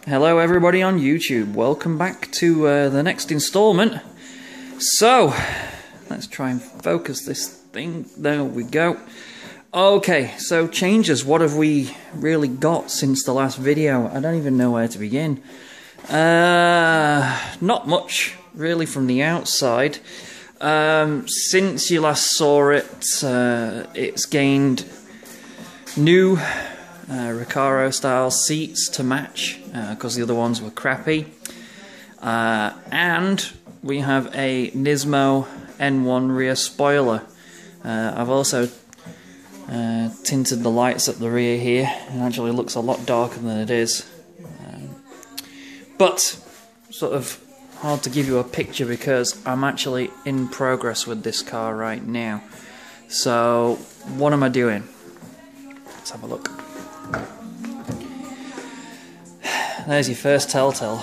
Hello everybody on YouTube, welcome back to the next installment. So, let's try and focus this thing, there we go. Okay, so changes, what have we really got since the last video? I don't even know where to begin. Not much, really, from the outside. Since you last saw it, it's gained new Recaro style seats to match because the other ones were crappy, and we have a Nismo N1 rear spoiler. I've also tinted the lights at the rear here. It actually looks a lot darker than it is, but sort of hard to give you a picture because I'm actually in progress with this car right now. So what am I doing? Let's have a look. There's your first telltale.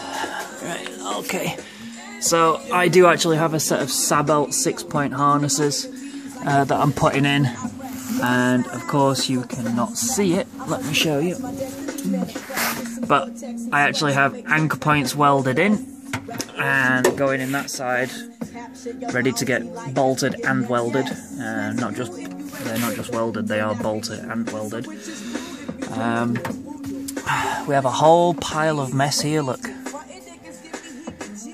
Right, okay. So I do actually have a set of Sabelt 6-point harnesses that I'm putting in, and of course you cannot see it. Let me show you. But I actually have anchor points welded in and going in that side, ready to get bolted and welded. They're not just welded; they are bolted and welded. We have a whole pile of mess here, look.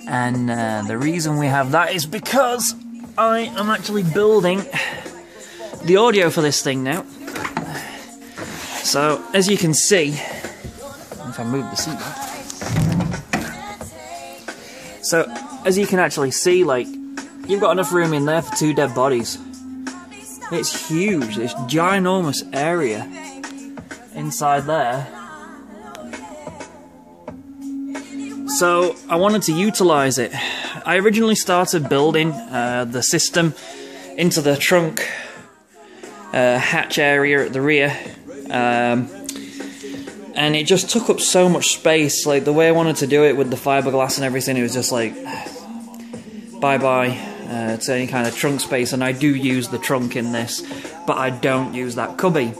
And the reason we have that is because I am actually building the audio for this thing now. So, as you can see, if I move the seat back. So, as you can actually see, like, you've got enough room in there for 2 dead bodies. It's huge, this ginormous area inside there. So I wanted to utilise it. I originally started building the system into the trunk hatch area at the rear, and it just took up so much space. Like, the way I wanted to do it with the fiberglass and everything, it was just like bye-bye to any kind of trunk space. And I do use the trunk in this, but I don't use that cubby.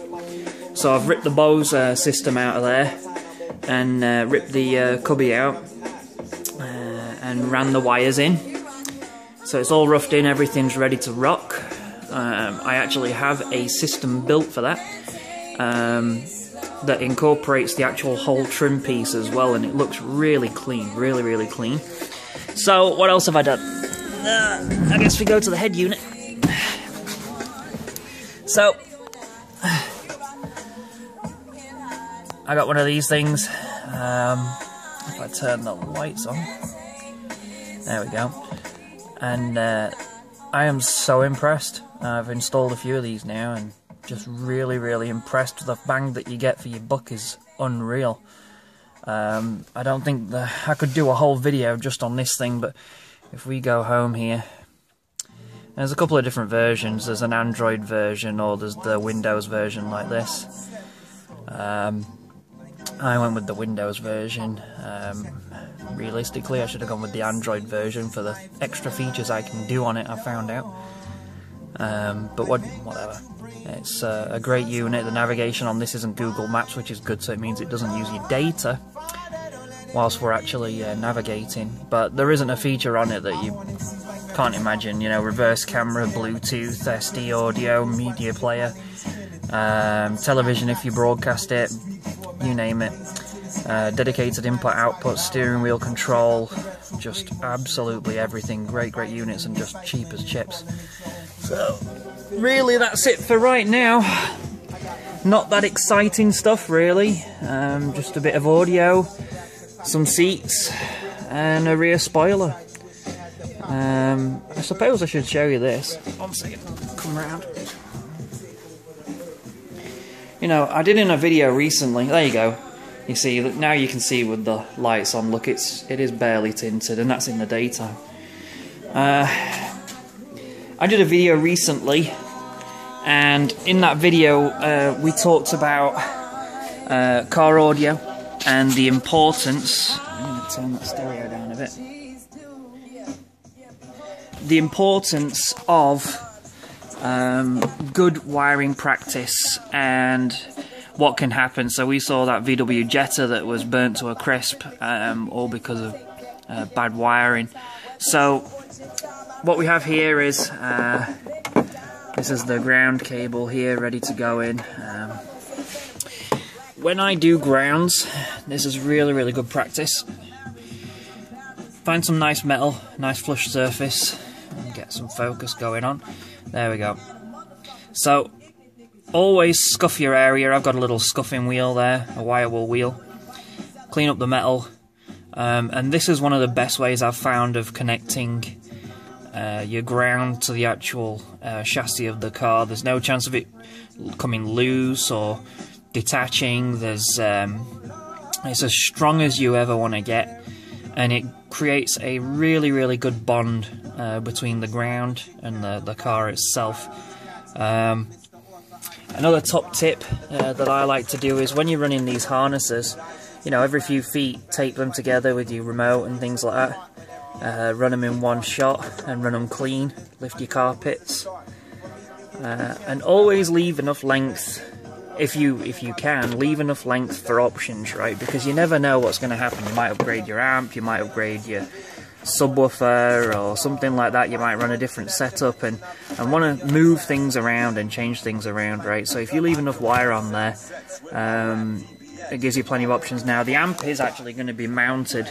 So I've ripped the Bose system out of there and ripped the cubby out and ran the wires in. So it's all roughed in, everything's ready to rock. I actually have a system built for that that incorporates the actual whole trim piece as well, and it looks really clean, really clean. So what else have I done? I guess we go to the head unit. So I got one of these things. If I turn the lights on, there we go. And I am so impressed. I've installed a few of these now, and just really impressed. The bang that you get for your buck is unreal. I don't think I could do a whole video just on this thing, but if we go home here, there's a couple of different versions. There's an Android version, or there's the Windows version like this. I went with the Windows version. Realistically, I should have gone with the Android version for the extra features I can do on it, I found out. But whatever. It's a great unit. The navigation on this isn't Google Maps, which is good, so it means it doesn't use your data whilst we're actually navigating. But there isn't a feature on it that you can't imagine. You know, reverse camera, Bluetooth, SD audio, media player, television if you broadcast it, you name it. Dedicated input-output, steering wheel control, just absolutely everything. Great units, and just cheap as chips. So, really, that's it for right now. Not that exciting stuff, really. Just a bit of audio, some seats, and a rear spoiler. I suppose I should show you this. One second, come round. You know, I did in a video recently. There you go. You see, now you can see with the lights on. Look, it is barely tinted, and that's in the daytime. I did a video recently, and in that video we talked about car audio and the importance. I'm going to turn that stereo down a bit. The importance of good wiring practice and what can happen. So we saw that VW Jetta that was burnt to a crisp, all because of bad wiring. So what we have here is this is the ground cable here, ready to go in. When I do grounds, this is really good practice. Find some nice metal, nice flush surface, and get some focus going on. There we go. So, always scuff your area. I've got a little scuffing wheel there, a wire wool wheel. Clean up the metal. And this is one of the best ways I've found of connecting your ground to the actual chassis of the car. There's no chance of it coming loose or detaching. It's as strong as you ever want to get, and it creates a really good bond between the ground and the car itself. Another top tip that I like to do is when you're running these harnesses, you know, every few feet tape them together with your remote and things like that. Run them in one shot and run them clean. Lift your carpets, and always leave enough length. If you can, leave enough length for options, right? Because you never know what's going to happen. You might upgrade your amp, you might upgrade your subwoofer or something like that. You might run a different setup and want to move things around and change things around, right? So if you leave enough wire on there, it gives you plenty of options. Now the amp is actually going to be mounted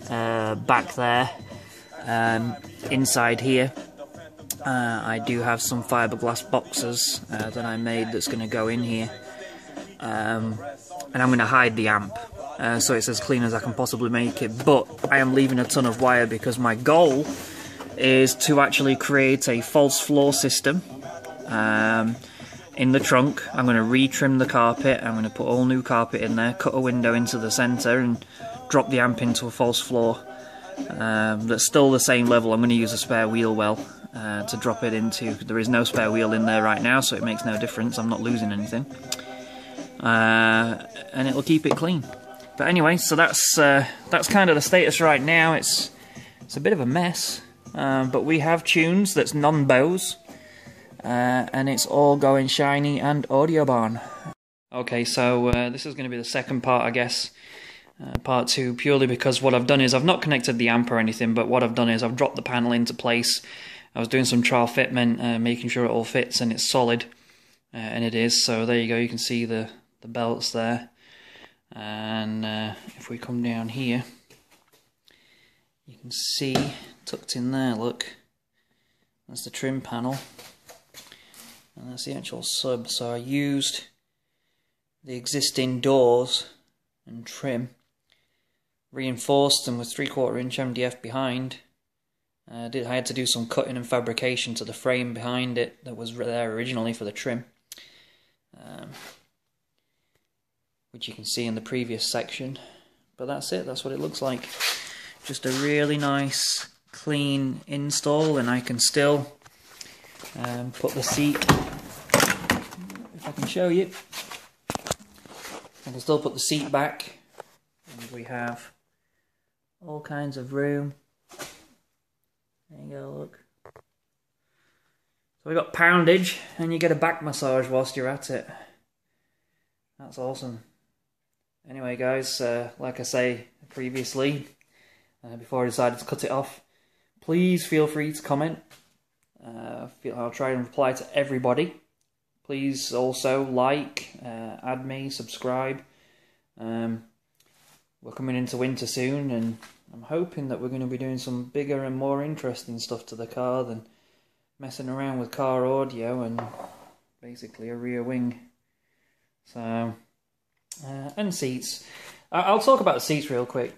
back there, inside here. I do have some fiberglass boxes that I made that's going to go in here, and I'm going to hide the amp so it's as clean as I can possibly make it, but I am leaving a ton of wire because my goal is to actually create a false floor system in the trunk. I'm going to retrim the carpet, I'm going to put all new carpet in there, cut a window into the centre and drop the amp into a false floor that's still the same level. I'm going to use a spare wheel well to drop it into. There is no spare wheel in there right now, so it makes no difference. I'm not losing anything, and it'll keep it clean. But anyway, so that's kind of the status right now. It's a bit of a mess, but we have tunes that's non-Bose, and it's all going shiny and audio barn. Okay, so this is going to be the second part, I guess. Part 2, purely because what I've done is I've not connected the amp or anything, but what I've done is I've dropped the panel into place. I was doing some trial fitment, making sure it all fits and it's solid, and it is. So there you go, you can see the belts there, and if we come down here, you can see tucked in there, look, that's the trim panel, and that's the actual sub. So I used the existing doors and trim, reinforced them with 3/4 inch MDF behind. I had to do some cutting and fabrication to the frame behind it that was there originally for the trim, which you can see in the previous section. But that's it, that's what it looks like. Just a really nice clean install, and I can still put the seat, if I can show you, I can still put the seat back, and we have all kinds of room. There you go, look. So we got poundage, and you get a back massage whilst you're at it. That's awesome. Anyway guys, like I say previously, before I decided to cut it off, please feel free to comment. I'll try and reply to everybody. Please also like, add me, subscribe. We're coming into winter soon, and I'm hoping that we're going to be doing some bigger and more interesting stuff to the car than messing around with car audio and basically a rear wing. So, and seats. I'll talk about the seats real quick.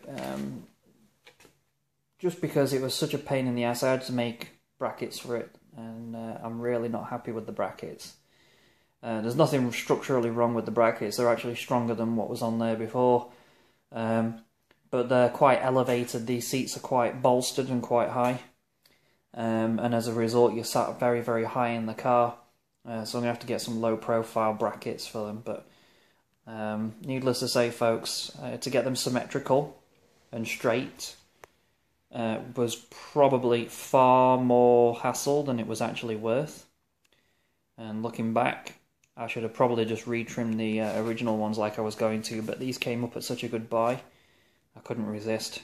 Just because it was such a pain in the ass, I had to make brackets for it, and I'm really not happy with the brackets. There's nothing structurally wrong with the brackets. They're actually stronger than what was on there before. But they're quite elevated. These seats are quite bolstered and quite high, and as a result you're sat very high in the car, so I'm going to have to get some low profile brackets for them. But needless to say folks, to get them symmetrical and straight was probably far more hassle than it was actually worth. And looking back, I should have probably just retrimmed the original ones like I was going to, but these came up at such a good buy, I couldn't resist,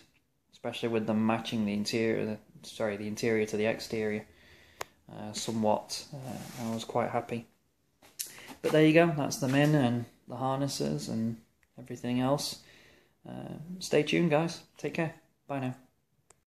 especially with them matching the interior, the interior to the exterior somewhat. I was quite happy. But there you go, that's them in, and the harnesses and everything else. Stay tuned, guys. Take care. Bye now.